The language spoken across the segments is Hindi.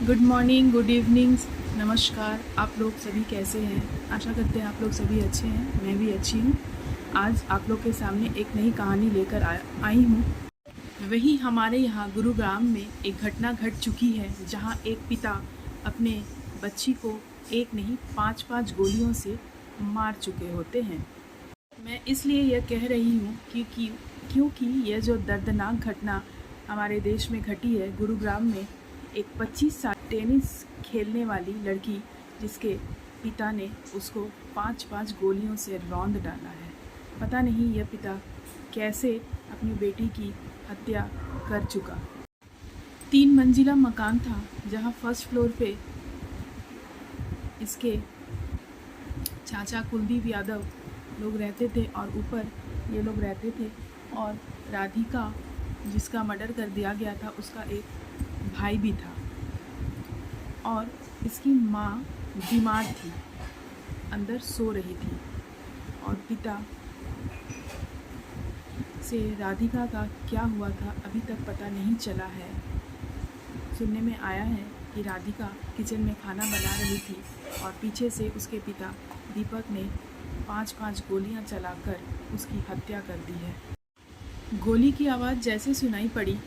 गुड मॉर्निंग, गुड इवनिंग, नमस्कार। आप लोग सभी कैसे हैं? आशा करते हैं आप लोग सभी अच्छे हैं। मैं भी अच्छी हूँ। आज आप लोग के सामने एक नई कहानी लेकर आई हूँ। वही हमारे यहाँ गुरुग्राम में एक घटना घट चुकी है, जहाँ एक पिता अपने बच्ची को एक नहीं 5-5 गोलियों से मार चुके होते हैं। मैं इसलिए यह कह रही हूँ क्योंकि यह जो दर्दनाक घटना हमारे देश में घटी है, गुरुग्राम में एक 25 साल टेनिस खेलने वाली लड़की, जिसके पिता ने उसको 5-5 गोलियों से रौंद डाला है। पता नहीं यह पिता कैसे अपनी बेटी की हत्या कर चुका। 3 मंजिला मकान था, जहाँ फर्स्ट फ्लोर पे इसके चाचा कुलदीप यादव लोग रहते थे और ऊपर ये लोग रहते थे। और राधिका, जिसका मर्डर कर दिया गया था, उसका एक भाई भी था। और इसकी माँ बीमार थी, अंदर सो रही थी। और पिता से राधिका का क्या हुआ था अभी तक पता नहीं चला है। सुनने में आया है कि राधिका किचन में खाना बना रही थी और पीछे से उसके पिता दीपक ने 5-5 गोलियां चलाकर उसकी हत्या कर दी है। गोली की आवाज़ जैसे सुनाई पड़ी,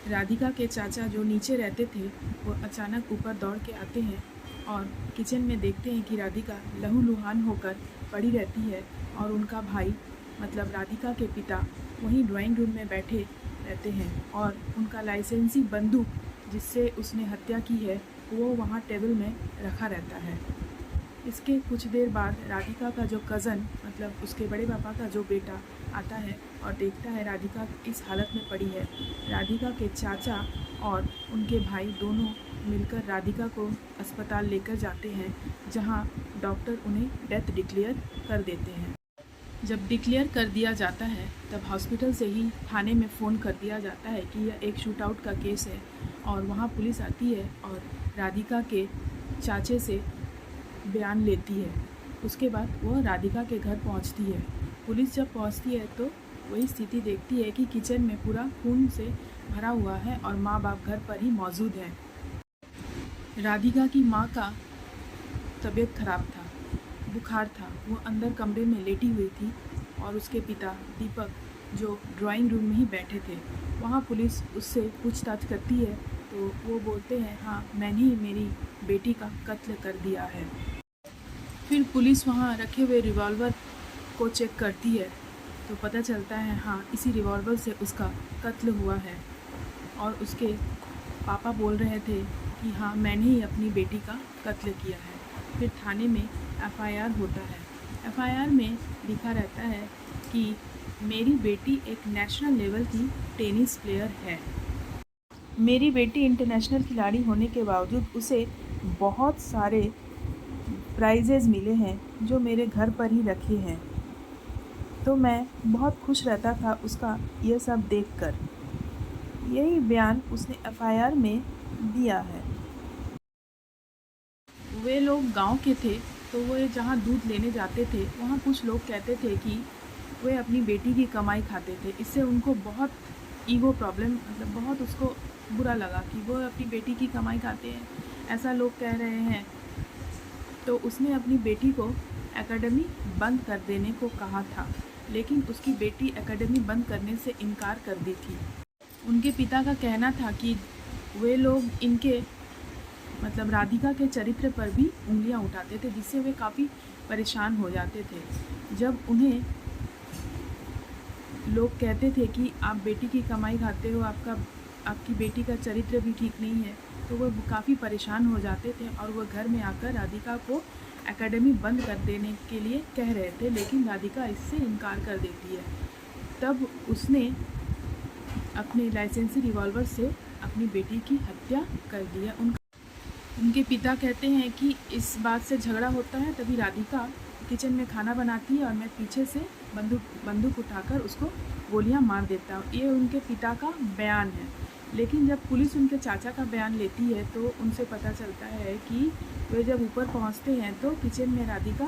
राधिका के चाचा जो नीचे रहते थे वो अचानक ऊपर दौड़ के आते हैं और किचन में देखते हैं कि राधिका लहूलुहान होकर पड़ी रहती है। और उनका भाई मतलब राधिका के पिता वहीं ड्राइंग रूम में बैठे रहते हैं और उनका लाइसेंसी बंदूक, जिससे उसने हत्या की है, वो वहाँ टेबल में रखा रहता है। इसके कुछ देर बाद राधिका का जो कज़न मतलब उसके बड़े पापा का जो बेटा आता है और देखता है राधिका इस हालत में पड़ी है। राधिका के चाचा और उनके भाई दोनों मिलकर राधिका को अस्पताल लेकर जाते हैं, जहां डॉक्टर उन्हें डेथ डिक्लेयर कर देते हैं। जब डिक्लेयर कर दिया जाता है तब हॉस्पिटल से ही थाने में फ़ोन कर दिया जाता है कि यह एक शूट आउट का केस है। और वहाँ पुलिस आती है और राधिका के चाचे से बयान लेती है। उसके बाद वह राधिका के घर पहुंचती है। पुलिस जब पहुंचती है तो वही स्थिति देखती है कि किचन में पूरा खून से भरा हुआ है और माँ बाप घर पर ही मौजूद हैं। राधिका की माँ का तबीयत खराब था, बुखार था, वो अंदर कमरे में लेटी हुई थी। और उसके पिता दीपक जो ड्राइंग रूम में ही बैठे थे। वहाँ पुलिस उससे पूछताछ करती है तो वो बोलते हैं, हाँ, मैंने ही मेरी बेटी का कत्ल कर दिया है। फिर पुलिस वहाँ रखे हुए रिवॉल्वर को चेक करती है तो पता चलता है, हाँ, इसी रिवॉल्वर से उसका कत्ल हुआ है। और उसके पापा बोल रहे थे कि हाँ, मैंने ही अपनी बेटी का कत्ल किया है। फिर थाने में एफआईआर होता है। एफआईआर में लिखा रहता है कि मेरी बेटी एक नेशनल लेवल की टेनिस प्लेयर है। मेरी बेटी इंटरनेशनल खिलाड़ी होने के बावजूद उसे बहुत सारे प्राइजेज़ मिले हैं जो मेरे घर पर ही रखे हैं। तो मैं बहुत खुश रहता था उसका ये सब देखकर। यही बयान उसने एफआईआर में दिया है। वे लोग गांव के थे तो वे जहाँ दूध लेने जाते थे वहाँ कुछ लोग कहते थे कि वे अपनी बेटी की कमाई खाते थे। इससे उनको बहुत ईगो प्रॉब्लम मतलब बहुत उसको बुरा लगा कि वो अपनी बेटी की कमाई खाते हैं, ऐसा लोग कह रहे हैं। तो उसने अपनी बेटी को एकेडमी बंद कर देने को कहा था, लेकिन उसकी बेटी एकेडमी बंद करने से इनकार कर दी थी। उनके पिता का कहना था कि वे लोग इनके मतलब राधिका के चरित्र पर भी उंगलियां उठाते थे, जिससे वे काफ़ी परेशान हो जाते थे। जब उन्हें लोग कहते थे कि आप बेटी की कमाई खाते हो, आपकी बेटी का चरित्र भी ठीक नहीं है, तो वो काफ़ी परेशान हो जाते थे और वह घर में आकर राधिका को एकेडमी बंद कर देने के लिए कह रहे थे, लेकिन राधिका इससे इनकार कर देती है। तब उसने अपने लाइसेंसी रिवॉल्वर से अपनी बेटी की हत्या कर दी है। उनके पिता कहते हैं कि इस बात से झगड़ा होता है, तभी राधिका किचन में खाना बनाती है और मैं पीछे से बंदूक उठाकर उसको गोलियां मार देता हूँ। ये उनके पिता का बयान है। लेकिन जब पुलिस उनके चाचा का बयान लेती है तो उनसे पता चलता है कि वे जब ऊपर पहुँचते हैं तो किचन में राधिका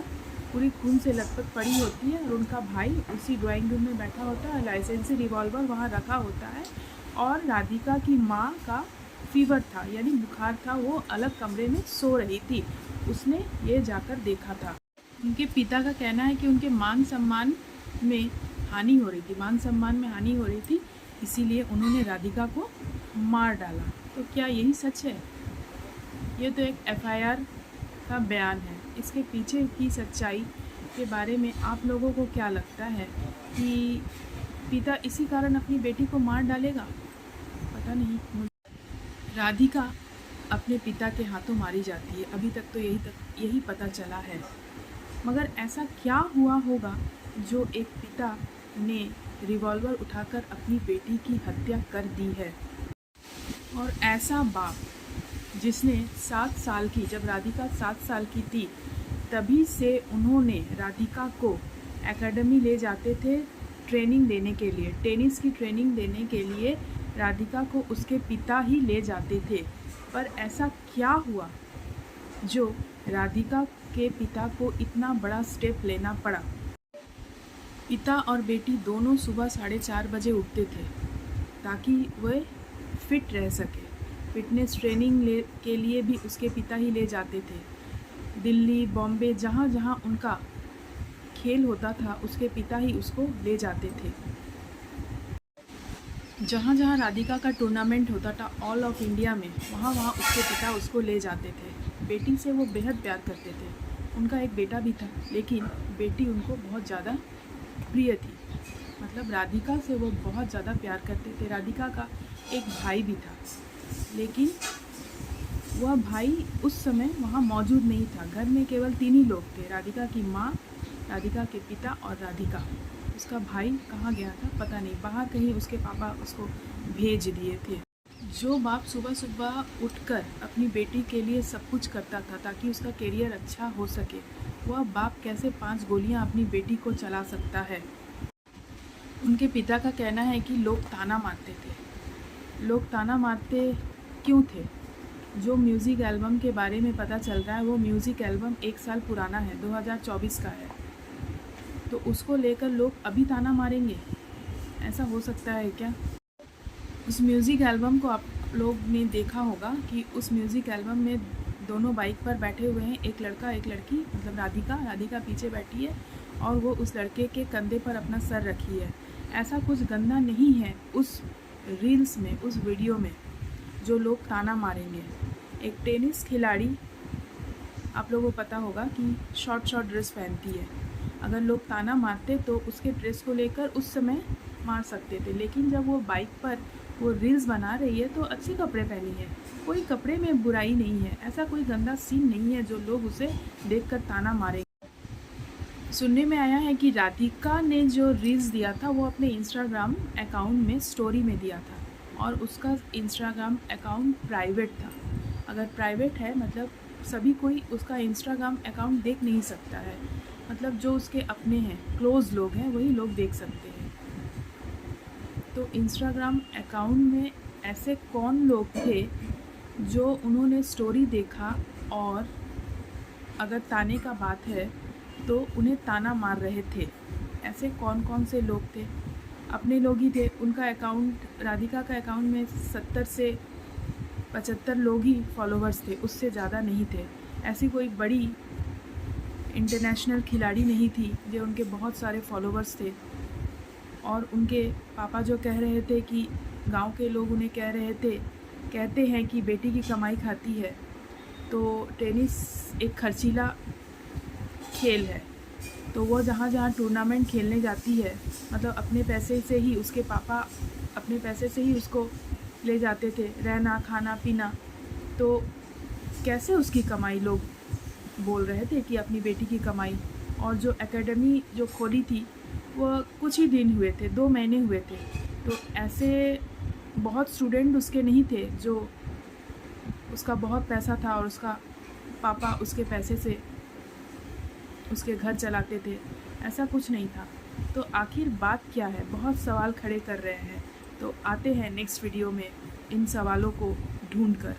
पूरी खून से लथपथ पड़ी होती है और उनका भाई उसी ड्राइंग रूम में बैठा होता है। लाइसेंसी रिवॉल्वर वहाँ रखा होता है और राधिका की माँ का फीवर था, यानी बुखार था, वो अलग कमरे में सो रही थी। उसने ये जाकर देखा था। उनके पिता का कहना है कि उनके मान सम्मान में हानि हो रही थी, इसीलिए उन्होंने राधिका को मार डाला। तो क्या यही सच है? ये तो एक एफआईआर का बयान है। इसके पीछे की सच्चाई के बारे में आप लोगों को क्या लगता है कि पिता इसी कारण अपनी बेटी को मार डालेगा? पता नहीं मुझे। राधिका अपने पिता के हाथों मारी जाती है, अभी तक तो यही पता चला है। मगर ऐसा क्या हुआ होगा जो एक पिता ने रिवॉल्वर उठाकर अपनी बेटी की हत्या कर दी है? और ऐसा बाप जिसने 7 साल की, जब राधिका 7 साल की थी तभी से उन्होंने राधिका को एकेडमी ले जाते थे ट्रेनिंग देने के लिए, टेनिस की ट्रेनिंग देने के लिए राधिका को उसके पिता ही ले जाते थे। पर ऐसा क्या हुआ जो राधिका के पिता को इतना बड़ा स्टेप लेना पड़ा? पिता और बेटी दोनों सुबह 4:30 बजे उठते थे ताकि वह फिट रह सके। फिटनेस ट्रेनिंग के लिए भी उसके पिता ही ले जाते थे। दिल्ली, बॉम्बे, जहाँ जहाँ उनका खेल होता था उसके पिता ही उसको ले जाते थे। जहाँ जहाँ राधिका का टूर्नामेंट होता था ऑल ऑफ इंडिया में, वहाँ वहाँ उसके पिता उसको ले जाते थे। बेटी से वो बेहद प्यार करते थे। उनका एक बेटा भी था, लेकिन बेटी उनको बहुत ज़्यादा प्रिय थी। मतलब राधिका से वो बहुत ज़्यादा प्यार करते थे। राधिका का एक भाई भी था, लेकिन वह भाई उस समय वहाँ मौजूद नहीं था। घर में केवल 3 ही लोग थे, राधिका की माँ, राधिका के पिता और राधिका। उसका भाई कहाँ गया था पता नहीं, बाहर कहीं उसके पापा उसको भेज दिए थे। जो बाप सुबह सुबह उठकर अपनी बेटी के लिए सब कुछ करता था ताकि उसका करियर अच्छा हो सके, वह बाप कैसे 5 गोलियां अपनी बेटी को चला सकता है? उनके पिता का कहना है कि लोग ताना मारते थे। लोग ताना मारते क्यों थे? जो म्यूज़िक एल्बम के बारे में पता चल रहा है, वो म्यूज़िक एल्बम 1 साल पुराना है, 2024 का है। तो उसको लेकर लोग अभी ताना मारेंगे? ऐसा हो सकता है क्या? उस म्यूज़िक एल्बम को आप लोग ने देखा होगा कि उस म्यूज़िक एल्बम में दोनों बाइक पर बैठे हुए हैं, एक लड़का एक लड़की, मतलब राधिका पीछे बैठी है और वो उस लड़के के कंधे पर अपना सर रखी है। ऐसा कुछ गंदा नहीं है उस रील्स में, उस वीडियो में, जो लोग ताना मारेंगे। एक टेनिस खिलाड़ी, आप लोगों को पता होगा कि शॉर्ट ड्रेस पहनती है। अगर लोग ताना मारते तो उसके ड्रेस को लेकर उस समय मार सकते थे, लेकिन जब वो बाइक पर वो रील्स बना रही है तो अच्छे कपड़े पहनी है, कोई कपड़े में बुराई नहीं है। ऐसा कोई गंदा सीन नहीं है जो लोग उसे देखकर ताना मारेंगे। सुनने में आया है कि राधिका ने जो रील्स दिया था वो अपने इंस्टाग्राम अकाउंट में स्टोरी में दिया था और उसका इंस्टाग्राम अकाउंट प्राइवेट था। अगर प्राइवेट है मतलब सभी कोई उसका इंस्टाग्राम अकाउंट देख नहीं सकता है, मतलब जो उसके अपने हैं, क्लोज़ लोग हैं, वही लोग देख सकते हैं। तो इंस्टाग्राम अकाउंट में ऐसे कौन लोग थे जो उन्होंने स्टोरी देखा और अगर ताने का बात है तो उन्हें ताना मार रहे थे? ऐसे कौन कौन से लोग थे? अपने लोग ही थे। उनका अकाउंट, राधिका का अकाउंट में 70 से 75 लोग ही फॉलोवर्स थे, उससे ज़्यादा नहीं थे। ऐसी कोई बड़ी इंटरनेशनल खिलाड़ी नहीं थी जो उनके बहुत सारे फॉलोवर्स थे। और उनके पापा जो कह रहे थे कि गांव के लोग उन्हें कहते हैं कि बेटी की कमाई खाती है। तो टेनिस एक खर्चीला खेल है, तो वो जहाँ जहाँ टूर्नामेंट खेलने जाती है, मतलब अपने पैसे से ही, उसके पापा अपने पैसे से ही उसको ले जाते थे, रहना खाना पीना। तो कैसे उसकी कमाई? लोग बोल रहे थे कि अपनी बेटी की कमाई। और जो एकेडमी जो खोली थी वह कुछ ही दिन हुए थे, 2 महीने हुए थे। तो ऐसे बहुत स्टूडेंट उसके नहीं थे जो, उसका बहुत पैसा था और उसका पापा उसके पैसे से उसके घर चलाते थे, ऐसा कुछ नहीं था। तो आखिर बात क्या है? बहुत सवाल खड़े कर रहे हैं। तो आते हैं नेक्स्ट वीडियो में इन सवालों को ढूंढकर।